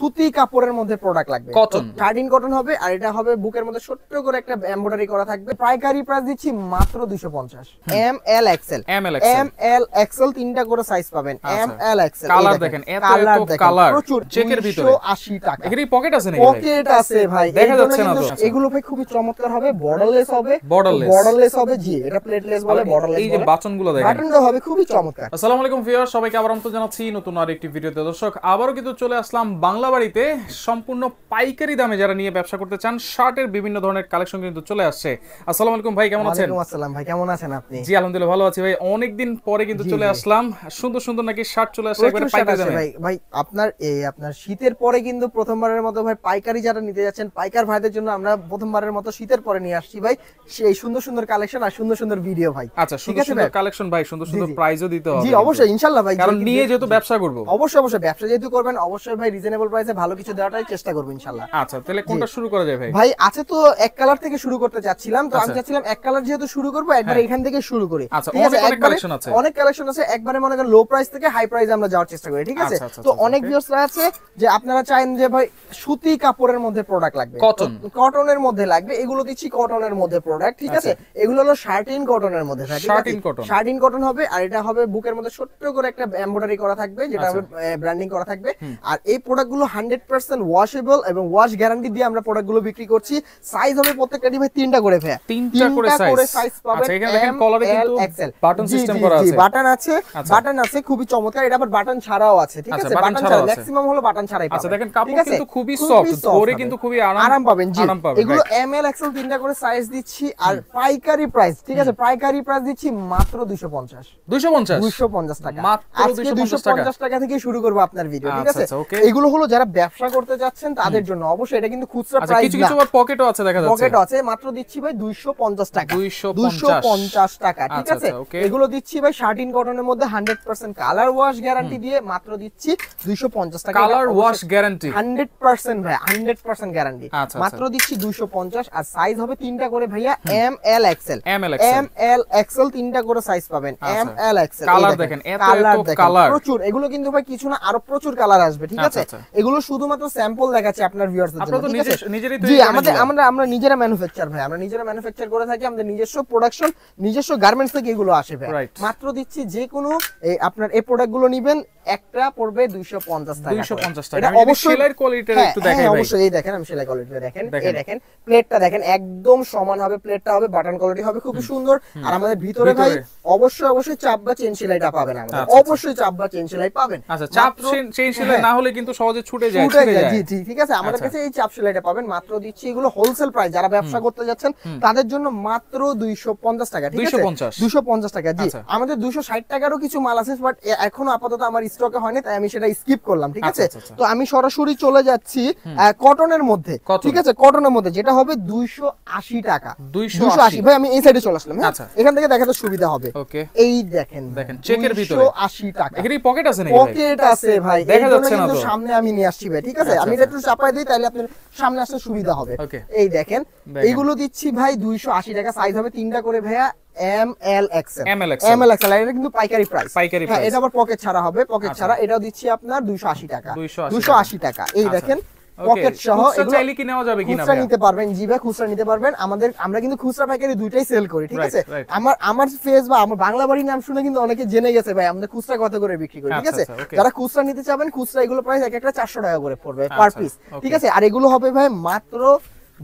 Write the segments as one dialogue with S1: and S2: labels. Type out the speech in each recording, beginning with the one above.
S1: সুতি কাপড়ের মধ্যে প্রোডাক্ট লাগবে,
S2: কটন,
S1: শার্টিন কটন হবে, আর এটা হবে বুকের মধ্যে ছোট্ট করে একটা এমব্রয়ডারি করা থাকবে। পাইকারি প্রাইস দিচ্ছি মাত্র 250। M L XL, M L XL তিনটা করে সাইজ পাবেন। এম এল এক্সেল
S2: কালার দেখেন, এত কালার
S1: প্রচুর,
S2: চেকের ভিতরে
S1: 280 টাকা।
S2: এখানে পকেট আছে নাকি?
S1: পকেট আছে ভাই,
S2: দেখা যাচ্ছে না তো।
S1: এগুলো ভাই খুবই চমৎকার হবে, বর্ডারলেস হবে, বর্ডারলেস হবে। জি, এটা প্লেটলেস বলে, বর্ডারলেস বলে।
S2: এই যে বাটনগুলো দেখেন,
S1: বাটনটা হবে খুবই চমৎকার।
S2: আসসালামু আলাইকুম ভিউয়ার, সবাইকে আবার আমন্ত্রণ জানাচ্ছি নতুন আরেকটি ভিডিওতে। দর্শক, আবারো কিন্তু চলে আসলাম বাংলা বাড়িতে। সম্পূর্ণ পাইকারি দামে যারা নিয়ে ব্যবসা করতে চান, শার্টের বিভিন্ন ধরনের কালেকশন কিন্তু চলে আসছে। আসসালামু আলাইকুম ভাই, কেমন আছেন?
S1: ওয়ালাইকুম আসসালাম ভাই, কেমন আছেন আপনি?
S2: জি আলহামদুলিল্লাহ ভালো আছি ভাই। অনেকদিন পরে কিন্তু চলে আসলাম, সুন্দর সুন্দর নাকি শার্ট চলে আসছে একবারে পাইকারি দামে।
S1: ভাই আপনার শীতের পরে কিন্তু প্রথমবারের মতো ভাই পাইকারি যারা নিতে যাচ্ছেন, পাইকার ভাইদের জন্য আমরা প্রথমবারের মতো শীতের পরে নিয়ে আসছি ভাই সেই সুন্দর সুন্দর কালেকশন আর সুন্দর সুন্দর ভিডিও ভাই।
S2: আচ্ছা, সুন্দর সুন্দর কালেকশন ভাই, সুন্দর সুন্দর প্রাইসও দিতে হবে।
S1: জি অবশ্যই, ইনশাআল্লাহ ভাই,
S2: কারণ নিয়ে যেহেতু ব্যবসা করব।
S1: অবশ্যই ব্যবসা যেহেতু করবেন, অবশ্যই ভাই রিজনেবল প্রাইসে ভালো কিছু দেওয়াটাই চেষ্টা করব ইনশাআল্লাহ।
S2: আচ্ছা, তাহলে কোনটা শুরু করা যায় ভাই?
S1: ভাই আছে তো এক কালার থেকে শুরু করতে চাচ্ছিলাম, তো আমি চাচ্ছিলাম এক কালার যেহেতু শুরু করব, একবার এখান থেকে শুরু করি।
S2: আচ্ছা,
S1: ঠিক আছে, অনেক কালেকশন আছে, একবারে মনে করেন লো প্রাইস থেকে হাই প্রাইসে আমরা যাওয়ার চেষ্টা করি। ঠিক আছে, তো অনেক ভিউয়ার্সরা আছে যে আপনারা চান যে ভাই সুতি কাপড়ের মধ্যে প্রোডাক্ট লাগবে, কটনের মধ্যে লাগবে, এগুলো দিচ্ছি কটনের মধ্যে প্রোডাক্ট। ঠিক আছে, এগুলো হলো শার্টিন কটনের মধ্যে থাকে, শার্টিন কটন হবে, আর এটা হবে বুকের মধ্যে ছোট্ট করে একটা এমব্রয়ডারি করা থাকবে, যেটা হবে ব্র্যান্ডিং করা থাকবে। আর এই প্রোডাক্টগুলো 100% ওয়াশেবল এবং ওয়াশ গ্যারান্টি দিয়ে আমরা প্রোডাক্টগুলো বিক্রি করছি। সাইজ হবে প্রত্যেকটারই ভাই তিনটা করে ভাই,
S2: তিনটা করে সাইজ পাবেন।
S1: আচ্ছা, এখানে দেখেন কলারে কিন্তু
S2: বাটন সিস্টেম করা আছে,
S1: বাটন আছে খুবই চমৎকার। এটা আবার বাটন ছাড়াও আছে। ঠিক আছে, বাটন ছাড়া ম্যাক্সিমাম হলো বাটন ছাড়াই পাবেন।
S2: আচ্ছা, দেখেন কাপড় কিন্তু খুবই সফট, পরে কিন্তু খুবই আরাম পাবেন। জি,
S1: এগুলো এম এল এক্সেল তিনটা করে সাইজ দিচ্ছি। আর পাইকারি প্রাইস, ঠিক আছে, পাইকারি প্রাইস দিচ্ছি মাত্র 250 টাকা। আজকে 250 টাকা থেকে শুরু করব আপনার ভিডিও। ঠিক আছে, এগুলো হলো যারা ব্যবসা করতে যাচ্ছেন তাদের জন্য। অবশ্যই এটা কিন্তু খুচরা প্রাইস না,
S2: কিছু কিছু পকেটও আছে, দেখা যাচ্ছে
S1: পকেটও আছে। মাত্র দিচ্ছি ভাই 250 টাকা, 250 টাকা। ঠিক আছে, এগুলো দিচ্ছি ভাই শার্টিন কটনের মধ্যে 100% কালার ওয়াশ গ্যারান্টি দিয়ে মাত্র দিচ্ছি 250 টাকা।
S2: কালার ওয়াশ গ্যারান্টি
S1: 100% ভাই, 100% গ্যারান্টি মাত্র দিচ্ছি 250। আর সাইজ হবে তিনটা করে ভাইয়া, M L XL, M L XL তিনটা করে সাইজ পাবেন। এম এল এক্সেল
S2: কালার দেখেন, এত কালার
S1: প্রচুর। এগুলো কিন্তু ভাই কিছু না, আরো প্রচুর কালার আসবে। ঠিক আছে, এগুলো শুধুমাত্র স্যাম্পল দেখাচ্ছি আপনার ভিউয়ারদের জন্য। ঠিক আছে, জি আমরা নিজেরা ম্যানুফ্যাকচার ভাই, আমরা নিজেরা ম্যানুফ্যাকচার করে থাকি, আমাদের নিজস্ব প্রোডাকশন, নিজস্ব গার্মেন্টস থেকে এগুলো আসে ভাই। মাত্র দিচ্ছি যে কোনো আপনার এই প্রোডাক্টগুলো নেবেন, একটা পড়বে 250 টাকা।
S2: 250 টাকা। এটা অবশ্যই সেলাই কোয়ালিটিটা একটু দেখাই ভাই।
S1: অবশ্যই এই দেখেন, আমি সেলাই কোয়ালিটিটা দেখেন, এই দেখেন প্লেটটা দেখেন, একদম সমান হবে প্লেটটা, হবে বাটন কোয়ালিটি হবে খুব সুন্দর। আর আমাদের ভিতরে ভাই অবশ্যই চাপ বা চেন সেলাইটা পাবেন, আমাদের অবশ্যই চাপ বা চেন সেলাই পাবেন।
S2: আচ্ছা, চাপ চেন সেলাই না হলে কিন্তু সহজে ছুটে যায়।
S1: জি ঠিক আছে, আমাদের কাছে এই চাপ সেলাইটা পাবেন। মাত্র দিচ্ছি এগুলো হোলসেল প্রাইস, যারা ব্যবসা করতে যাচ্ছেন তাদের জন্য মাত্র 250 টাকা। ঠিক আছে, 250 টাকা। জি, আমাদের 260 টাকারও কিছু মাল আছে, বাট এখনো আপাতত আমার স্টকে হয়নি, তাই আমি সেটা স্কিপ করলাম। ঠিক আছে, তো আমি সরাসরি চলে যাচ্ছি কটনের মধ্যে। ঠিক আছে, কটনের মধ্যে যেটা হবে 280 টাকা। 280 ভাই, আমি এই সাইডে চলে আসলাম। হ্যাঁ, এখান থেকে দেখাতে সুবিধা হবে। এই দেখেন
S2: চেকের ভিতরে
S1: 280 টাকা।
S2: এখানে পকেট আছে নাকি?
S1: পকেট আছে ভাই,
S2: দেখা যাচ্ছে না তো।
S1: সামনে আমি নিয়ে আসছি ভাই। ঠিক আছে, আমি এটা একটু চাপাই দিই, তাহলে আপনার সামনে আসতে সুবিধা হবে। এই দেখেন, এইগুলো দিচ্ছি ভাই 280 টাকা। সাইজ হবে তিনটা করে ভাইয়া, এম এল এক্সেল, এটা কিন্তু পাইকারি প্রাইস। হ্যাঁ, এটা আবার পকেট ছাড়া হবে, পকেট ছাড়া। এটাও দিচ্ছি আপনার 280 টাকা, 280 টাকা। এই দেখেন পকেট সহ। এগুলো চাইলে কি নেওয়া যাবে কিনা? খুচরা নিতে পারবেন। জি ভাই, খুচরা নিতে পারবেন। আমরা কিন্তু খুচরা পাইকারি দুইটাই সেল করি। ঠিক আছে, আমার ফেস বা আমার বাংলা বাড়ি নাম শুনে কিন্তু অনেকে জেনে গেছে ভাই আমরা খুচরা কত করে বিক্রি করি। ঠিক আছে, যারা খুচরা নিতে চাবেন, খুচরা এগুলো প্রাইস এক একটা 400 টাকা করে পড়বে পার পিস। ঠিক আছে, আর এগুলো হবে ভাই মাত্র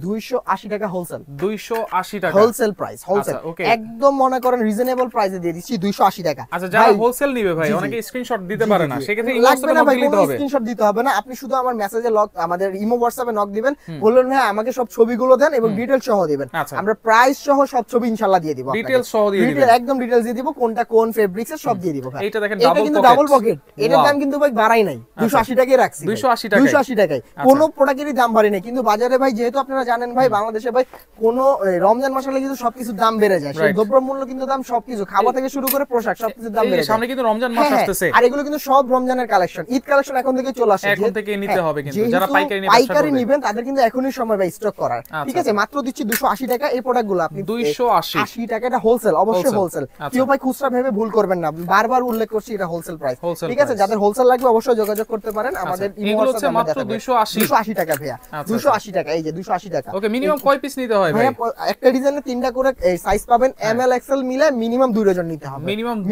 S1: 280 টাকা হোলসেল,
S2: 280 টাকা
S1: হোলসেল প্রাইস, হোলসেল একদম মনে করেন রিজনেবল প্রাইসে দিয়ে দিচ্ছি 280 টাকা।
S2: আচ্ছা, যারা হোলসেল নিবে ভাই, অনেকে স্ক্রিনশট দিতে পারে না, সেক্ষেত্রে
S1: লাগবে না ভাই, কোনো স্ক্রিনশট দিতে হবে না। আপনি শুধু আমার মেসেজে আমাদের ইমো হোয়াটসঅ্যাপে নক দিবেন, বললেন ভাই আমাকে সব ছবিগুলো দেন এবং ডিটেইলস সহ দিবেন। আমরা প্রাইস সহ সব ছবি ইনশাআল্লাহ দিয়ে দিব,
S2: ডিটেইলস সহ দিয়ে দিবেন,
S1: একদম ডিটেইলস দিয়ে দিব, কোনটা কোন ফেব্রিক্স এর সব দিয়ে দিব ভাই।
S2: এটা দেখেন
S1: ডাবল পকেট, এটার দাম কিন্তু ভাই বাড়াই নাই, 280 টাকায় রাখছি, 280 টাকায়। কোনো প্রোডাক্টেরই দাম বাড়ে নাই, কিন্তু বাজারে ভাই যেহেতু আপনারা জানেন ভাই বাংলাদেশে ভাই কোন রমজান মাস হলে কিন্তু সবকিছুর দাম বেড়ে যায়, সেই দ্রব্যমূল্য কিন্তু দাম সবকিছু খাওয়া থেকে শুরু করে পোশাক সবকিছুর দাম বেড়ে যায়।
S2: সামনে কিন্তু রমজান মাস আসতেছে,
S1: আর এগুলো কিন্তু সব রমজানের কালেকশন, ঈদ কালেকশন এখন থেকে চলে আসে,
S2: এখন থেকে নিতে হবে। কিন্তু যারা পাইকারি
S1: নেবেন তাদের কিন্তু এখনই সময় ভাই স্টক করার, ঠিক আছে? মাত্র দিচ্ছি 280 টাকা এই প্রোডাক্টগুলো, আপনি
S2: 280
S1: টাকা, এটা হোলসেল, অবশ্যই হোলসেল। কেউ ভাই খুচরা ভেবে ভুল করবেন না, বারবার উল্লেখ করছি এটা হোলসেল প্রাইস, ঠিক আছে? যাদের হোলসেল লাগবে অবশ্যই যোগাযোগ করতে পারেন আমাদের
S2: এগুলো হচ্ছে মাত্র
S1: 280 টাকা ভাইয়া, 280 টাকা, এই যে 280 টাকা।
S2: ওকে, মিনিমাম কয় পিস নিতে হয় ভাই?
S1: একটা ডিজাইনে 3টা করে সাইজ পাবেন, এম এল এক্সেল মিলে মিনিমাম 2 ডজন নিতে হবে,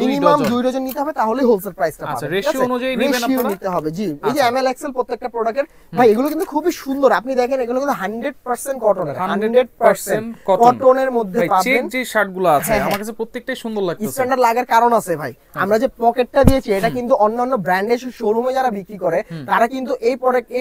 S1: মিনিমাম 2 ডজন নিতে হবে, তাহলে হোলসেল প্রাইসটা পাবেন।
S2: আচ্ছা, রেশিও অনুযায়ী নেবেন আপনারা,
S1: নিতে হবে। জি, এই যে এম এল এক্সেল প্রত্যেকটা প্রোডাক্টের ভাই এগুলো কিন্তু খুবই সুন্দর, আপনি দেখেন এগুলো কিন্তু 100% কটনের, 100% কটনের মধ্যে পাবেন।
S2: চেক যে শার্টগুলো আছে আমার কাছে প্রত্যেকটাই সুন্দর লাগতেছে।
S1: স্ট্যান্ডার্ড লাগার কারণ আছে ভাই, আমরা যে পকেটটা দিয়েছি এটা কিন্তু অন্যান্য ব্র্যান্ডের শোরুমে যারা বিক্রি করে তারা কিন্তু এই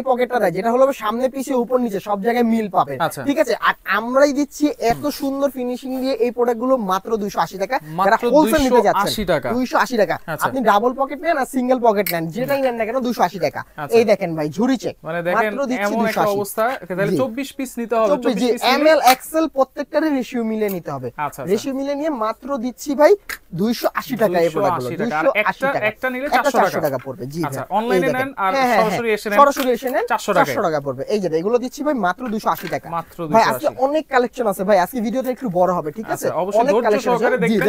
S1: পকেটটা দেয়, যেটা হলো সামনে পিছে উপর নিচে সব জায়গায় মিল পাবে, ঠিক আছে? আর আমরাই দিচ্ছি এত সুন্দর ফিনিশিং দিয়ে এই প্রোডাক্টগুলো মাত্র 280 টাকা, যারা হোলসেল নিতে যাচ্ছেন 280 টাকা। আপনি ডাবল পকেট নেন আর সিঙ্গেল পকেট নেন, যেটাই নেন না কেন 280 টাকা। এই দেখেন ভাই ঝুরি চেক,
S2: মানে দেখেন এমন একটা অবস্থা, তাহলে 24 পিস নিতে হবে,
S1: 24 পিস এমএল এক্সেল প্রত্যেকটারই রেশিও মিলে নিতে হবে, রেশিও মিলে নিয়ে মাত্র দিচ্ছি ভাই 280 টাকা এই প্রোডাক্টগুলো, 280 টাকা, একটা নিলে 400 টাকা পড়বে। জি
S2: আচ্ছা, অনলাইনে নেন আর সরাসরি এসে নেন 400
S1: টাকা পড়বে। এই যে এগুলো দিচ্ছি ভাই মাত্র 280 টাকা। ভাই আজকে অনেক কালেকশন আছে ভাই, আজকে ভিডিওটা একটু বড় হবে, ঠিক আছে?
S2: অনেক কালেকশন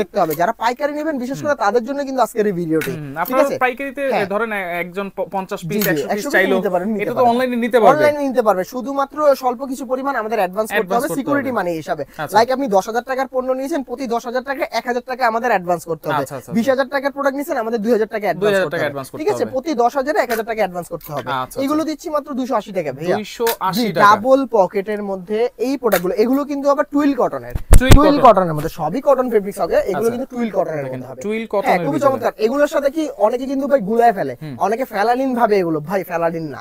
S1: দেখতে হবে, যারা পাইকারি নেবেন বিশেষ করে তাদের জন্য কিন্তু আজকের এই ভিডিওটি, ঠিক আছে?
S2: পাইকারিতে ধরেন একজন 50 পিস 100 পিস চাইলো, এটা তো অনলাইনে নিতে পারবে,
S1: অনলাইনে নিতে পারবে, শুধুমাত্র স্বল্প কিছু পরিমাণ আমাদের অ্যাডভান্স করতে হবে সিকিউরিটি মানি হিসাবে। লাইক আপনি 10,000 টাকার পণ্য নিয়েছেন, প্রতি 10,000 টাকা 1,000 টাকা আমাদের অ্যাডভান্স করতে হবে। 20,000 টাকার প্রোডাক্ট নিয়েছেন, আমাদের 2,000 টাকা অ্যাডভান্স করতে হবে, ঠিক আছে? প্রতি 10,000 এ 1,000 টাকা অ্যাডভান্স করতে হবে। এগুলো দিচ্ছি মাত্র 280 টাকা ভাইয়া,
S2: 280 টাকা
S1: ডাবল পকেটের মধ্যে এই প্রোডাক্টগুলো। এগুলো কিন্তু আবার টুইল কটনের, টুইল কটনের মধ্যে, সবই কটন ফেব্রিক্স হবে, এগুলো কিন্তু টুইল কটনের মধ্যে হবে,
S2: টুইল কটনের
S1: খুবই চমৎকার। এগুলোর সাথে কি অনেকে কিন্তু ভাই গুলায় ফেলে, অনেকে ফেলালিন ভাবে, এগুলো ভাই ফেলালিন না,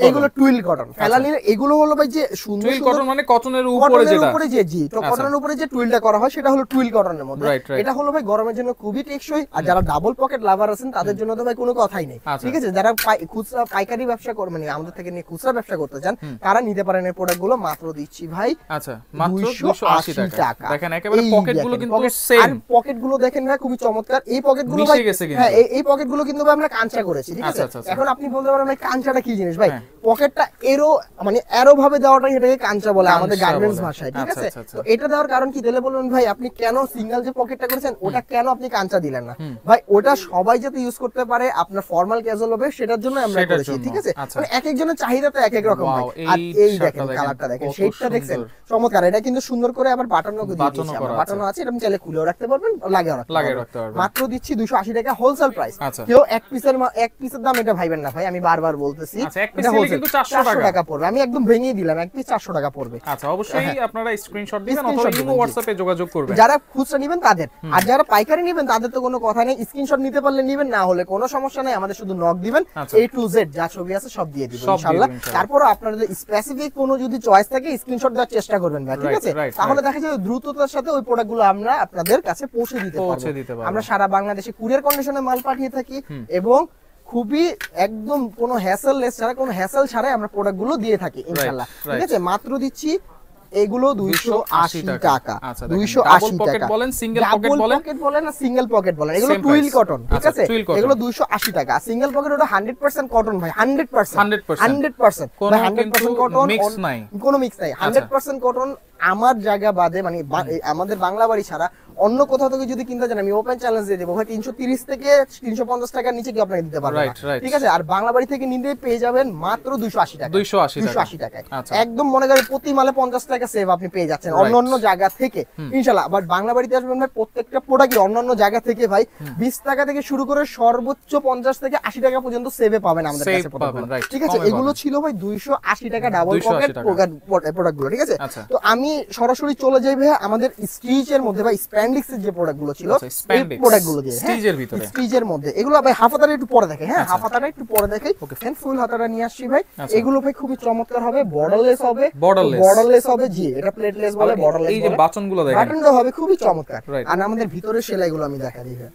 S1: এগুলো টুইল কটন। ফেলালিন এগুলো হলো ভাই যে সুন্দর
S2: টুইল কটন মানে কটনের উপরে যেটা,
S1: জি তো কটনের উপরে যে টুইলটা করা হয় সেটা হলো টুইল কটনের মধ্যে। এটা হলো ভাই গরমের জন্য খুবই টেকসই, আর যারা ডাবল পকেট লাভার আছেন তাদের জন্য তো ভাই কোনো কথাই নেই, ঠিক আছে? যারা খুচরা পাইকারি ব্যবসা করবেন, মানে আমাদের থেকে নিয়ে খুচরা ব্যবসা করতে চান, তারা নিতে পারেন এই প্রোডাক্টগুলো, মাত্র দিচ্ছি ভাই
S2: আচ্ছা মাত্র 280 টাকা। দেখেন একেবারে পকেটগুলো কিন্তু সেম,
S1: আর পকেটগুলো দেখেন ভাই খুবই চমৎকার। এই পকেটগুলো ভাই হ্যাঁ, এই পকেটগুলো কিন্তু ভাই আমরা কাঁচা করেছি, ঠিক আছে? এখন আপনি বলতে পারেন ভাই কাঁচাটা কি জিনিস? ভাই পকেটটা এরো মানে এরো ভাবে দেওয়াটাই এটাকে কাঁচা বলে আমাদের গার্মেন্টস ভাষায়, ঠিক আছে? তো এটা দেওয়ার কারণ কি দিলে বলুন ভাই, আপনি কেন সিঙ্গেল যে পকেটটা করেছেন ওটা কেন আপনি কাঁচা দিলেন না? ভাই ওটা সবাই যাতে ইউজ করতে পারে, আপনার ফর্মাল ক্যাজুয়াল হবে সেটার জন্য আমরা করেছি, ঠিক আছে? মানে এক একজনের চাহিদা তো এক এক রকম হয়। আর এই দেখেন কালারটা দেখেন, শেডটা দেখছেন চমৎকার। এটা কিন্তু সুন্দর করে আবার বাটনও দিয়ে দিয়েছি আমরা, বাটনও আছে, এটা চাইলে খুলেও রাখতে পারবেন, লাগিয়ে রাখতে পারবেন। মাত্র দিচ্ছি 280 টাকা হোলসেল প্রাইস। কেউ এক পিসের দাম এটা ভাইবেন না ভাই, আমি বারবার বলতেছি এটা হোলসেল 400 টাকা পড়বে। আমি একদম ভেঙে দিলাম, এক পিস 400 টাকা পড়বে।
S2: আচ্ছা, অবশ্যই আপনারা স্ক্রিনশট দিবেন অথবা ইমো হোয়াটসঅ্যাপে যোগাযোগ করবেন।
S1: যারা খুচরা নেবেন তাদের, আর যারা পাইকারি নেবেন তাদের তো কোনো কথা নেই, স্ক্রিনশট নিতে পারলে নেবেন, না হলে কোনো সমস্যা নাই, আমাদের শুধু নক দিবেন, A to Z যা ছবি আছে সব দিয়ে দিবেন ইনশাআল্লাহ। তারপর আপনাদের স্পেসিফিক কোনো যদি চয়েস থাকে স্ক্রিনশট দেওয়ার চেষ্টা করবেন ভাই, ঠিক আছে? তাহলে দেখা যাবে দ্রুততার সাথে ওই প্রোডাক্টগুলো আমরা আপনাদের কাছে পৌঁছে দিতে পারবো। আমরা সারা বাংলাদেশে কুরিয়ার কন্ডিশনে মাল পাঠিয়ে থাকি, এবং খুবই একদম কোনো হ্যাসেললেস ছাড়া, কোনো হ্যাসেল ছাড়াই আমরা প্রোডাক্টগুলো দিয়ে থাকি ইনশাআল্লাহ, ঠিক আছে? মাত্র দিচ্ছি এগুলো 280 টাকা, 280 টাকা।
S2: বলেন সিঙ্গেল পকেট বলেন
S1: না সিঙ্গেল পকেট বলেন, এগুলো টুইল কটন, ঠিক আছে? এগুলো 280 টাকা। সিঙ্গেল পকেট ওটা 100% কটন ভাই, 100% কোনো 100% কটন,
S2: মিক্স নাই,
S1: কোনো মিক্স নাই, 100% কটন। আমার জায়গা বাদে মানে আমাদের বাংলা বাড়ি ছাড়া অন্য কোথাও থেকে যদি কিনতে চান আমি ওপেন চ্যালেঞ্জ দিয়ে দেবো ভাই, 330 থেকে 350 টাকার নিচে কি আপনাকে দিতে পারবেন, ঠিক আছে? আর বাংলা বাড়ি থেকে নিতে পেয়ে যাবেন মাত্র 280 টাকা, 280 টাকায়। একদম মনে করেন প্রতি মালে 50 টাকা সেভ আপনি পেয়ে যাচ্ছেন অন্য জায়গা থেকে ইনশাআল্লাহ। আবার বাংলা বাড়িতে আসবেন ভাই, প্রত্যেকটা প্রোডাক্টই অন্য জায়গা থেকে ভাই 20 টাকা থেকে শুরু করে সর্বোচ্চ 50 থেকে 80 টাকা পর্যন্ত সেভে পাবেন আমাদের কাছে প্রোডাক্টগুলো, ঠিক আছে? এগুলো ছিল ভাই 280 টাকা ডাবল পকেট প্রোডাক্টগুলো, ঠিক আছে? তো আমি সরাসরি চলে যাই ভাই আমাদের স্টিচের মধ্যে ভাই, স্প্যান্ডিক্সের যে প্রোডাক্টগুলো ছিল এই প্রোডাক্টগুলো দিয়ে, স্টিচের ভিতরে, স্টিচের মধ্যে এগুলো ভাই হাফ হাতাটা একটু পরে দেখে, হ্যাঁ হাফ হাতাটা একটু পরে দেখে, ফুল হাতাটা নিয়ে আসছি ভাই। এগুলো ভাই খুবই চমৎকার হবে, বর্ডারলেস হবে, বর্ডারলেস হবে, জি এটা প্লেটলেস বলে, বর্ডারলেস।
S2: এই যে বাটনগুলো দেখেন,
S1: বাটনগুলো হবে খুবই চমৎকার। আর আমাদের ভিতরে সেলাইগুলো আমি দেখা দিই ভাই,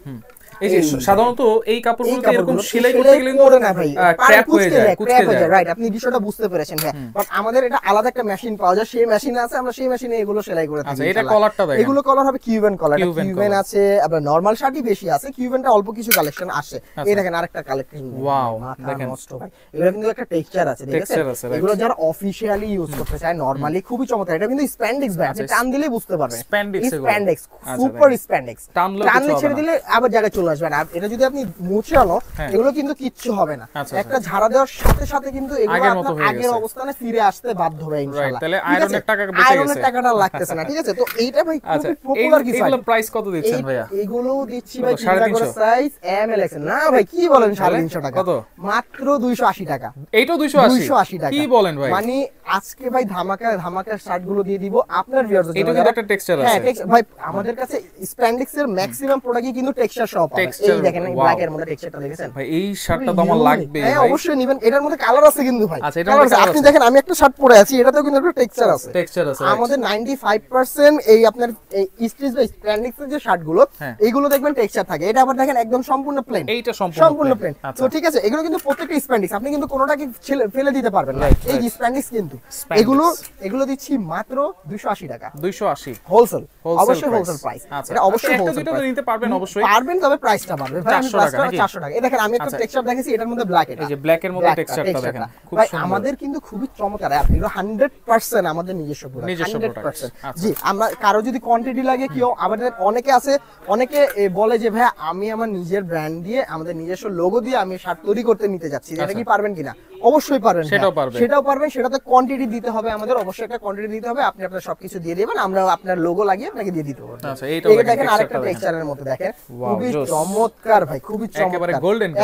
S2: এই যে সাধারণত এই কাপড়গুলোতে এরকম সেলাই করতে গেলে কিন্তু
S1: না ভাই
S2: ক্র্যাপ হয়ে যায়, কুঁচকে যায়।
S1: রাইট, আপনি বিষয়টা বুঝতে পেরেছেন। হ্যাঁ, বাট আমাদের এটা আলাদা একটা মেশিন পাওয়া যায়, সেই মেশিনে আছে, আমরা সেই মেশিনে এগুলো সেলাই করে থাকি।
S2: আচ্ছা, এটা কলারটা দেখেন,
S1: এগুলো কলার হবে কিউবেন কলার, কিউবেন আছে, আবার নরমাল শার্টই বেশি আছে, কিউবেনটা অল্প কিছু কালেকশন আসে। এই দেখেন আরেকটা কালেকশন,
S2: ওয়াও, দেখেন
S1: নষ্ট ভাই, এগুলো কিন্তু একটা টেক্সচার আছে, দেখেছেন? এগুলো যারা অফিশিয়ালি ইউজ করতে চায় নরমালি খুবই চমৎকার। এটা কিন্তু স্প্যান্ডেক্স ভাই, আপনি টান দিলেই বুঝতে পারবেন স্প্যান্ডেক্স, সুপার স্প্যান্ডেক্স, টানলে ছেড়ে দিলে আবার জায়গায় চলে আসবে। আর এটা যদি আপনি মুছে আনো, এগুলো কিন্তু কিচ্ছু হবে না, একটা ঝাড়া দেওয়ার সাথে সাথে কিন্তু এগুলো আপনার আগের অবস্থানে ফিরে আসতে বাধ্য হবে ইনশাআল্লাহ।
S2: তাহলে আয়রনের টাকা বেঁচে গেছে,
S1: আয়রনের টাকাটা লাগতেছে না, ঠিক আছে? তো এইটা ভাই খুবই পপুলার কিছু।
S2: এগুলো প্রাইস কত দিচ্ছেন ভাইয়া?
S1: এগুলো দিচ্ছি ভাই 3.5 সাইজ এম এল এক্স। না ভাই কি বলেন, 350 টাকা,
S2: কত?
S1: মাত্র 280 টাকা।
S2: এইটাও 280
S1: টাকা,
S2: কি বলেন ভাই?
S1: মানে আজকে ভাই ধামাকা শার্ট গুলো দিয়ে দিব আপনার ভিউয়ারদের জন্য।
S2: এটা কিন্তু একটা টেক্সচার আছে।
S1: হ্যাঁ ভাই, আমাদের কাছে স্প্যান্ডেক্স এর ম্যাক্সিমাম প্রোডাক্টই কিন্তু টেক্সচার সহ পাবেন। এই দেখেন ব্ল্যাক এর মধ্যে টেক্সচারটা দেখেছেন
S2: ভাই? এই শার্টটা তো আমার লাগবে।
S1: হ্যাঁ অবশ্যই নেবেন, এটার মধ্যে কালার আছে কিন্তু ভাই।
S2: আচ্ছা, এটার মধ্যে
S1: আপনি দেখেন, আমি একটা শার্ট পরে আছি, এটাতেও কিন্তু একটা টেক্সচার আছে। আমাদের 95% এই আপনার এই স্টিচ বা স্প্যান্ডেক্স এর যে শার্ট গুলো, এইগুলো দেখবেন টেক্সচার থাকে। এটা আবার দেখেন একদম সম্পূর্ণ প্লেন,
S2: এইটা
S1: সম্পূর্ণ প্লেন। তো ঠিক আছে, এগুলো কিন্তু প্রত্যেকটা স্প্যান্ডেক্স, আপনি কিন্তু কোনোটাকে ফেলে দিতে পারবেন না। এই যে স্প্যান্ডেক্স কিন্তু এগুলো দিচ্ছি মাত্র 280 টাকা।
S2: 280
S1: হোলসেল, অবশ্যই হোলসেল প্রাইস। এটা অবশ্যই হোলসেল প্রাইস,
S2: নিতে পারবেন অবশ্যই
S1: পারবেন, তবে প্রাইসটা বাড়বে ভাই।
S2: 400
S1: টাকা। এই দেখেন আমি একটা টেক্সচার দেখেছি, এটার মধ্যে ব্ল্যাক, এটা
S2: এই যে ব্ল্যাক এর মধ্যে টেক্সচারটা দেখেন, খুব সুন্দর।
S1: আমাদের কিন্তু খুবই চমৎকার, এগুলো 100% আমাদের নিজস্ব প্রোডাক্ট, 100%। জি, আমরা কারো যদি কোয়ান্টিটি লাগে, কেউ আমাদের অনেকে আছে, অনেকে বলে যে ভাই আমি আমার নিজের ব্র্যান্ড দিয়ে, আমাদের নিজস্ব লোগো দিয়ে আমি শার্ট তৈরি করতে নিতে যাচ্ছি, এটা কি পারবেন কিনা? অবশ্যই পারবেন, সেটাও পারবেন। সেটাতে কোয়ান্টিটি দিতে হবে আমাদের, অবশ্যই একটা কোয়ান্টিটি দিতে হবে। আপনি আপনার সবকিছু দিয়ে দিবেন, আমরা আপনার লোগো লাগিয়ে আপনাকে দিয়ে দিতে পারবো।
S2: আচ্ছা, এইটা
S1: দেখেন আরেকটা টেক্সচারের মধ্যে দেখেন, খুবই চমৎকার ভাই, খুবই চমৎকার,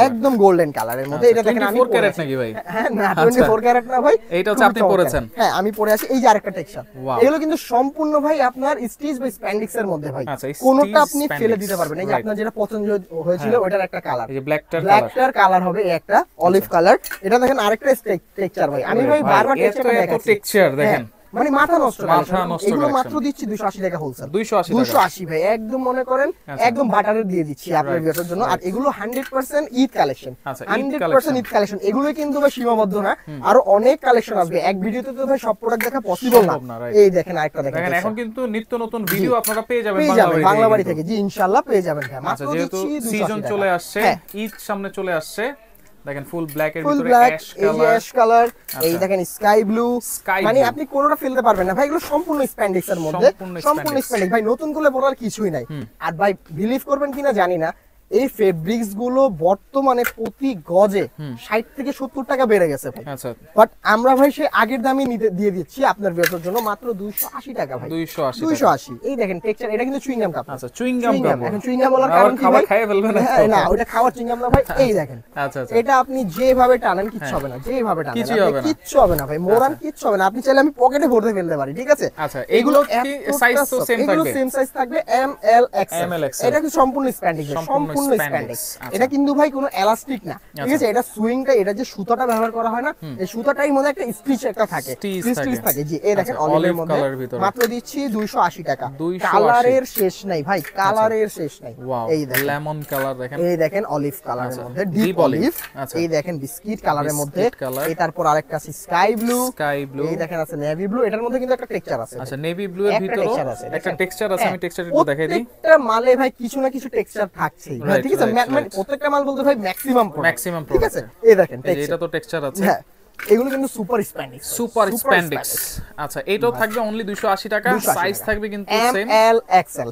S1: একদম গোল্ডেন কালারের মধ্যে। এটা দেখেন আমি
S2: 24 ক্যারেট নাকি ভাই?
S1: হ্যাঁ না, 24 ক্যারেট না ভাই,
S2: এইটা হচ্ছে আপনি পরেছেন।
S1: হ্যাঁ আমি পরে আছি। এই যে আরেকটা টেক্সচার, এগুলো কিন্তু সম্পূর্ণ ভাই আপনার স্টিচ বা স্প্যান্ডেক্স এর মধ্যে ভাই, কোনটা আপনি ফেলে দিতে পারবেন। এই যে আপনার যেটা পছন্দ হয়েছিল ওটার একটা কালার,
S2: এই যে ব্ল্যাকটার
S1: কালার হবে একটা অলিভ কালার। এটা দেখেন আরেকটা টেক্সচার ভাই, আমি ভাই বারবার
S2: টেক্সচার দেখেন,
S1: মানে মাথা নষ্ট। এগুলো মাত্র দিচ্ছি 280 টাকা হোলসেল, 280 ভাই, একদম মনে করেন একদম বাটারে দিয়ে দিচ্ছি আপনার ভিউয়ারদের জন্য। আর এগুলো 100% ঈদ কালেকশন, 100% ঈদ কালেকশন। এগুলো কিন্তু ভাই সীমাবদ্ধ না, আরো অনেক কালেকশন আসবে। এক ভিডিওতে তো ভাই সব প্রোডাক্ট দেখা পসিবল না। এই দেখেন আরেকটা দেখেন,
S2: এখন কিন্তু নিত্য নতুন ভিডিও আপনারা পেয়ে যাবেন
S1: বাংলাবাড়ি থেকে। জি ইনশাআল্লাহ পেয়ে যাবেন। মাত্র
S2: যেহেতু সিজন চলে আসছে, ঈদ সামনে চলে আসছে, দেখেন ফুল ব্ল্যাক এর
S1: ফুল
S2: ভিতরে
S1: ব্ল্যাক,
S2: অ্যাশ
S1: কালার, এই দেখেন স্কাই ব্লু, মানে আপনি কোনটা ফেলতে পারবেন না ভাই, এগুলো সম্পূর্ণ স্প্যান্ডেক্স এর মধ্যে, সম্পূর্ণ স্প্যান্ডেক্স ভাই, নতুন করে বলার কিছুই নাই। আর ভাই বিলিভ করবেন কিনা জানি না, এই ফেব্রিক্স গুলো বর্তমানে প্রতি গজে 60 থেকে 70 টাকা বেড়ে গেছে ভাই।
S2: আচ্ছা,
S1: বাট আমরা ভাই সেই আগের দামই দিয়ে দিচ্ছি আপনার ভিউয়ারদের জন্য মাত্র 280 টাকা ভাই, 280। এই দেখেন টেক্সচার, এটা কিন্তু চুইং গাম কাপ।
S2: আচ্ছা, চুইং গাম কাপ।
S1: এখন চুইং গাম বলার কারণ কি ভাই?
S2: খাওয়া ফেলবেন না?
S1: না, ওটা খাওয়ার চুইং গাম না ভাই। এই দেখেন,
S2: আচ্ছা,
S1: এটা আপনি যেভাবে টানেন কিচ্ছু হবে না, যেভাবে টানেন কিচ্ছু হবে না ভাই, মোরান কিচ্ছু হবে না। আপনি চাইলে আমি পকেটে ভরতে ফেলতে পারি, ঠিক আছে?
S2: আচ্ছা, এগুলো কি সাইজ তো সেম থাকবে?
S1: এগুলো সেম সাইজ থাকবে, এম এল এক্সেল। এটা কি সম্পূর্ণ স্প্যান্ডেক্স, সম্পূর্ণ স্প্যান্ডেক্স। এটা কিন্তু ভাই কোনো এলাস্টিক না, ঠিক আছে? এটা সুইংটা, এটা যে সুতাটা ব্যবহার করা হয় না, এই সুতাটাই মধ্যে একটা স্টিচ একটা থাকে, স্টিচ থাকে। জি, এই দেখেন অলিভের মধ্যে মাত্র দিচ্ছি 280 টাকা। কালারের শেষ নাই ভাই, কালারের শেষ নাই। এই দেখেন
S2: লেমন কালার, দেখেন
S1: এই দেখেন অলিভ কালারের মধ্যে, ডিপ অলিভ। এই দেখেন বিস্কিট কালারের মধ্যে, এই তারপর আরেকটা আছে স্কাই ব্লু, এই দেখেন আছে নেভি ব্লু। এটার মধ্যে কিন্তু একটা টেক্সচার আছে।
S2: আচ্ছা, নেভি ব্লু এর ভিতরে একটা টেক্সচার আছে, আমি টেক্সচারটা একটু দেখাই দিই।
S1: প্রত্যেকটা মালে ভাই কিছু না কিছু টেক্সচার থাকছেই, ঠিক আছে? মানে প্রত্যেকটা মাল বলতে ভাই ম্যাক্সিমাম, ঠিক আছে? এই দেখেন
S2: এটা তো টেক্সচার আছে।
S1: হ্যাঁ, এগুলো কিন্তু সুপার স্প্যান্ডেক্স।
S2: আচ্ছা, এটাও থাকবে অনলি 280 টাকা। সাইজ থাকবে কিন্তু সেম,
S1: এল এক্সএল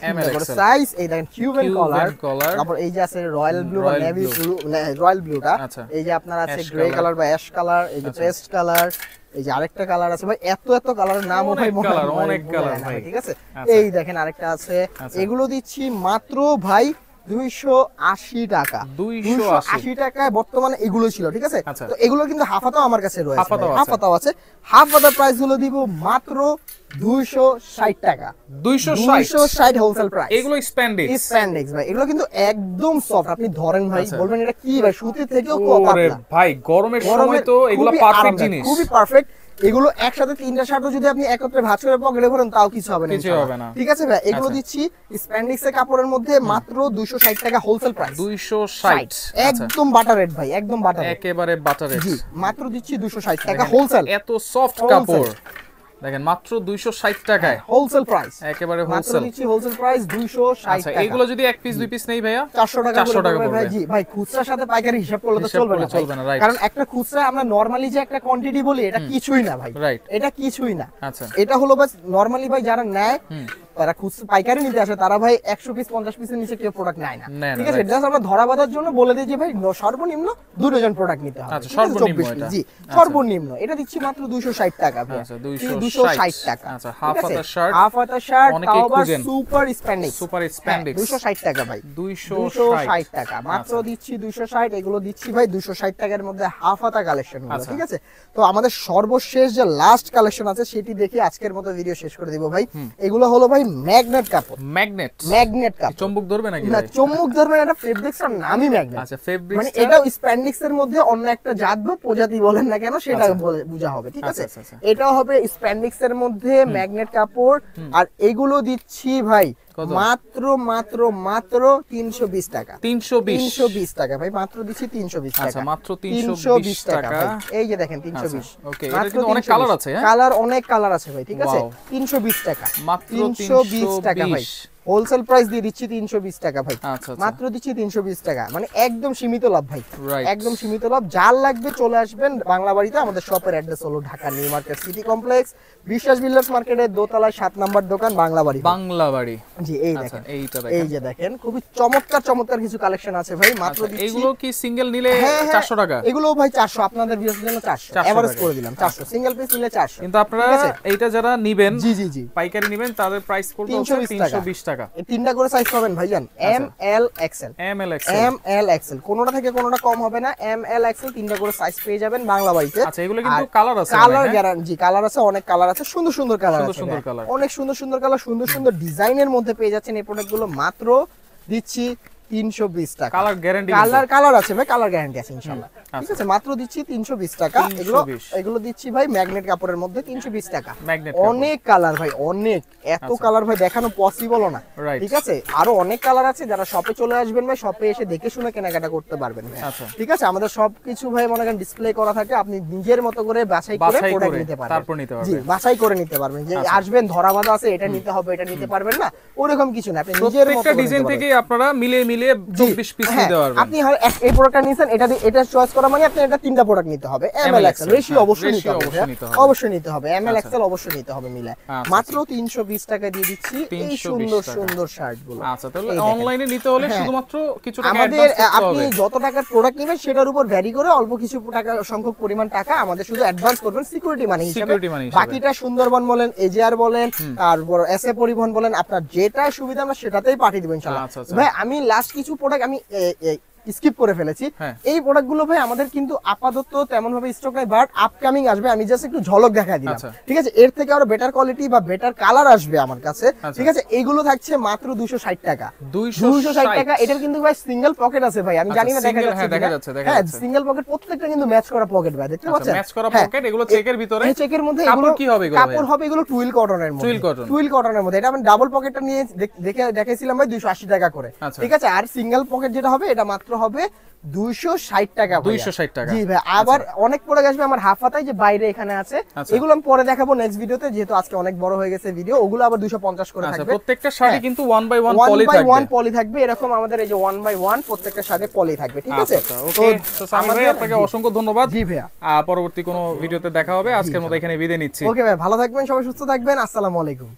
S1: সাইজ। এই দেখেন কিউবেন কলার, তারপর এই যে আছে রয়্যাল ব্লু বা নেভি ব্লু, রয়্যাল ব্লুটা। এই যে আপনার আছে গ্রে কালার বা অ্যাশ কালার, এই যে পেস্ট কালার, এই যে আরেকটা কালার আছে ভাই, এত কালারের নামও ভাই
S2: অনেক কালার ভাই,
S1: ঠিক আছে? এই দেখেন আরেকটা আছে, এগুলো দিচ্ছি মাত্র ভাই 280 টাকা। 280 টাকায় বর্তমানে এগুলো ছিল, ঠিক আছে? তো এগুলো কিন্তু হাফাতাও আমার কাছে রয়েছে, হাফাতাও আছে। হাফাতার প্রাইস গুলো দিব মাত্র 260 টাকা, 260 হোলসেল প্রাইস।
S2: এগুলো স্প্যান্ডেক্স
S1: ভাই, এগুলো কিন্তু একদম সফট। আপনি ধরেন ভাই, বলবেন এটা কি ভাই, সুতি থেকেও পাতলা
S2: ভাই, গরমের সময় তো এগুলো পারফেক্ট জিনিস,
S1: খুবই পারফেক্ট। এগুলো একসাথে তিনটা শার্টও যদি আপনি একত্রে ভাঁজ করে পকেটে ভরেন তাও কিছু হবে না, ঠিক আছে ভাই। এগুলো দিচ্ছি স্প্যান্ডিক্সের কাপড়ের মধ্যে মাত্র 260 টাকা হোলসেল প্রাইস।
S2: 260
S1: একদম বাটার রেট ভাই, একদম বাটার,
S2: একেবারে বাটার রেট।
S1: জি মাত্র দিচ্ছি 260 টাকা হোলসেল।
S2: এত সফট কাপড় দেখেন মাত্র 260 টাকায়
S1: হোলসেল প্রাইস,
S2: একেবারে
S1: মাত্র
S2: হোলসেল
S1: দিচ্ছি হোলসেল প্রাইস 260 টাকা।
S2: এগুলো যদি এক পিস দুই পিস নেই ভাইয়া
S1: 400 টাকা
S2: 400 টাকা
S1: পড়বে ভাই।
S2: পড়বে।
S1: জি ভাই, খুচরার সাথে পাইকারি হিসাব করলে তো চলবে না,
S2: রাইট।
S1: কারণ একটা খুচরা আমরা নরমালি যে একটা কোয়ান্টিটি বলি এটা কিছুই না ভাই,
S2: রাইট,
S1: এটা কিছুই না।
S2: আচ্ছা,
S1: এটা হলো বাস নরমালি ভাই যারা নেয় তারা খুচরা পাইকারি নিতে আসে, তারা ভাই 100 পিস 50 পিসের নিচে কেউ প্রোডাক্ট নেয় না, ঠিক আছে। জাস্ট আমরা ধরা বাঁধার জন্য বলে দিই যে ভাই সর্বনিম্ন 2 ডজন প্রোডাক্ট নিতে হবে।
S2: আচ্ছা, সর্বনিম্ন এটা,
S1: জি সর্বনিম্ন এটা দিচ্ছি মাত্র 260 টাকা ভাই।
S2: আচ্ছা
S1: 260 টাকা।
S2: আচ্ছা, হাফ হাতা শার্ট
S1: তাও আবার সুপার স্প্যান্ডিক্স,
S2: সুপার স্প্যান্ডিক্স
S1: 260 টাকা ভাই।
S2: 260
S1: টাকা মাত্র দিচ্ছি 260। এগুলো দিচ্ছি ভাই 260 টাকার মধ্যে হাফ হাতা কালেকশন গুলো, ঠিক আছে। তো আমাদের সর্বশেষ যে লাস্ট কালেকশন আছে সেটি দেখে আজকের মতো ভিডিও শেষ করে দিব ভাই। এগুলো হলো ভাই ম্যাগনেট কাপড়, ম্যাগনেট কাপড়।
S2: চুম্বক ধরবে নাকি
S1: না,
S2: ভাই?
S1: চুম্বক ধরবে না, এটা ফেব্রিক্সের নামই ম্যাগনেট।
S2: আচ্ছা, ফেব্রিক্স
S1: মানে এটাও স্প্যান্ডিক্স এর মধ্যে অন্য একটা জাত বা প্রজাতি বলেন না কেন সেটা বোঝা হবে, ঠিক আছে। এটাও হবে স্প্যান্ডিক্স এর মধ্যে ম্যাগনেট কাপড়। আর এগুলো দিচ্ছি ভাই মাত্র মাত্র মাত্র 320 টাকা। 320 টাকা ভাই, মাত্র দিচ্ছি 320 টাকা।
S2: আচ্ছা, মাত্র 320 টাকা
S1: ভাই। এই যে দেখেন 320।
S2: ওকে, এটা কিন্তু অনেক কালার আছে, হ্যাঁ
S1: কালার অনেক কালার আছে ভাই, ঠিক আছে। 320 টাকা,
S2: মাত্র
S1: 320 টাকা ভাই। হোলসেল প্রাইস দিয়ে দিচ্ছি 320 টাকা ভাই। মাত্র দিচ্ছি 320 টাকা, মানে একদম সীমিত লাভ ভাই, একদম সীমিত লাভ। যার লাগবে চলে আসবেন বাংলা বাড়িতে। আমাদের শপের অ্যাড্রেস হলো Dhaka new market city complex, বিশ্বাস বিল্ডার্স মার্কেটের দোতলায় 7 নম্বর দোকান, বাংলা বাড়ি। জি এই দেখেন, এই যে দেখেন খুবই চমৎকার চমৎকার কিছু কালেকশন আছে ভাই। মাত্র দিচ্ছি।
S2: এগুলো কি সিঙ্গেল নিলে 400 টাকা?
S1: এগুলো ভাই 400, আপনাদের ভিউয়ারদের জন্য 400 এভারেজ করে দিলাম। 400 সিঙ্গেল পিস নিলে 400।
S2: কিন্তু আপনারা এইটা যারা নেবেন,
S1: জি জি জি,
S2: পাইকারি নেবেন, তাদের প্রাইস পড়বে 320 টাকা।
S1: এই তিনটা করে সাইজ পাবেন ভাইজান, M L XL, M L XL, কোনোটা থেকে কোনোটা কম হবে না। এম এল এক্সএল তিনটা করে সাইজ পেয়ে যাবেন বাংলা বাড়িতে।
S2: আচ্ছা, এগুলো কিন্তু কালার আছে,
S1: কালার গ্যারান্টি, কালার আছে, অনেক কালার আছে, সুন্দর সুন্দর কালার আছে, অনেক সুন্দর সুন্দর কালার, সুন্দর সুন্দর ডিজাইনের মধ্যে পেয়ে যাচ্ছেন এই প্রোডাক্টগুলো। মাত্র দিচ্ছি 320 টাকা।
S2: কালার গ্যারান্টি,
S1: কালার আছে ভাই, কালার গ্যারান্টি আছে ইনশাআল্লাহ, ঠিক আছে। মাত্র দিচ্ছি 320 টাকা। এগুলো দিচ্ছি ভাই ম্যাগনেট কাপড়ের মধ্যে 320 টাকা। অনেক কালার ভাই, অনেক, এত কালার ভাই দেখানো পসিবল না, ঠিক আছে। আরো অনেক কালার আছে, যারা শপে চলে আসবেন ভাই, শপে এসে দেখে শুনে কেনাকাটা করতে পারবেন ভাই, ঠিক আছে। আমাদের সবকিছু ভাই মনে করেন ডিসপ্লে করা থাকে, আপনি নিজের মতো করে বাছাই করে প্রোডাক্ট নিতে পারবেন। জি, বাছাই করে নিতে পারবেন, যে আসবেন ধরা বাঁধা আছে, এটা নিতে হবে, এটা নিতে পারবেন না, ওরকম কিছু না। আপনি নিজের মতো করে
S2: ডিজাইন থেকে আপনারা মিলিয়ে 24 পিস নিতে পারবেন।
S1: আপনি এই প্রোডাক্টটা নিছেন, এটা চয়েস করা মানে আপনি এটা তিনটা প্রোডাক্ট নিতে হবে। এমএল এক্সএল রেশিও অবশ্যই নিতে হবে, অবশ্যই নিতে হবে। এমএল এক্সএল অবশ্যই নিতে হবে মিলে। মাত্র 320 টাকা দিয়ে দিচ্ছি এই সুন্দর সুন্দর শার্টগুলো।
S2: আচ্ছা, তাহলে অনলাইনে নিতে হলে শুধুমাত্র কিছু টাকা
S1: আমাদের, আপনি যত টাকার প্রোডাক্ট নেবেন সেটার উপর ভ্যারি করে অল্প কিছু টাকা সংখ্যক পরিমাণ টাকা আমাদের শুধু অ্যাডভান্স করবেন সিকিউরিটি মানি হিসেবে। বাকিটা সুন্দরবন বলেন, এজিআর বলেন, তারপর এসএ পরিবহন বলেন, আপনার যেটা সুবিধা আমরা সেটাতেই পাঠিয়ে দেব ইনশাআল্লাহ। ভাই আমি লাস্ট কিছু প্রোডাক্ট আমি স্কিপ করে ফেলেছি। এই প্রোডাক্টগুলো ভাই আমাদের কিন্তু আপাতত তেমন ভাবে স্টক নাই, বাট আপকামিং আসবে। আমি জাস্ট একটু ঝলক দেখাই দিলাম, ঠিক আছে। এর থেকে আরো বেটার কোয়ালিটি বা বেটার কালার আসবে আমার কাছে, ঠিক আছে। এইগুলো থাকছে মাত্র 260 টাকা। 260 টাকা। এটার কিন্তু ভাই সিঙ্গেল পকেট আছে ভাই, আমি জানি না দেখা যাচ্ছে। হ্যাঁ, সিঙ্গেল পকেট, প্রত্যেকটা কিন্তু ম্যাচ করা পকেট ভাই, দেখতে পাচ্ছেন
S2: ম্যাচ করা পকেট। এগুলো চেকের ভিতরে,
S1: চেকের মধ্যে। এগুলো কি হবে? কাপড় হবে এগুলো টুইল কটনের মধ্যে, টুইল কটনের মধ্যে। এটা আমি ডাবল পকেটটা নিয়ে দেখাইছিলাম ভাই 280 টাকা করে, ঠিক আছে। আর সিঙ্গেল পকেট যেটা হবে এটা মাত্র হবে 260 টাকা।
S2: 260 টাকা,
S1: জি ভাই। আবার অনেক প্রোডাক্ট আসবে আমার হাফ হাতায় যে বাইরে এখানে আছে, এগুলো আমি পরে দেখাবো নেক্সট ভিডিওতে, যেহেতু আজকে অনেক বড় হয়ে গেছে ভিডিও। ওগুলো আবার 250 করে থাকবে।
S2: প্রত্যেকটা শাড়ি কিন্তু 1 বাই 1 পলি থাকবে,
S1: 1 পলি থাকবে। এরকম আমাদের এই যে 1 বাই 1 প্রত্যেকটা শাড়ি পলি থাকবে, ঠিক আছে।
S2: তো সামির ভাই আপনাকে অসংখ্য ধন্যবাদ।
S1: জি ভাইয়া,
S2: পরবর্তী কোনো ভিডিওতে দেখা হবে। আজকের মতো এখানে বিদায় নিচ্ছি।
S1: ওকে ভাই, ভালো থাকবেন, সবাই সুস্থ থাকবেন। আসসালামু আলাইকুম।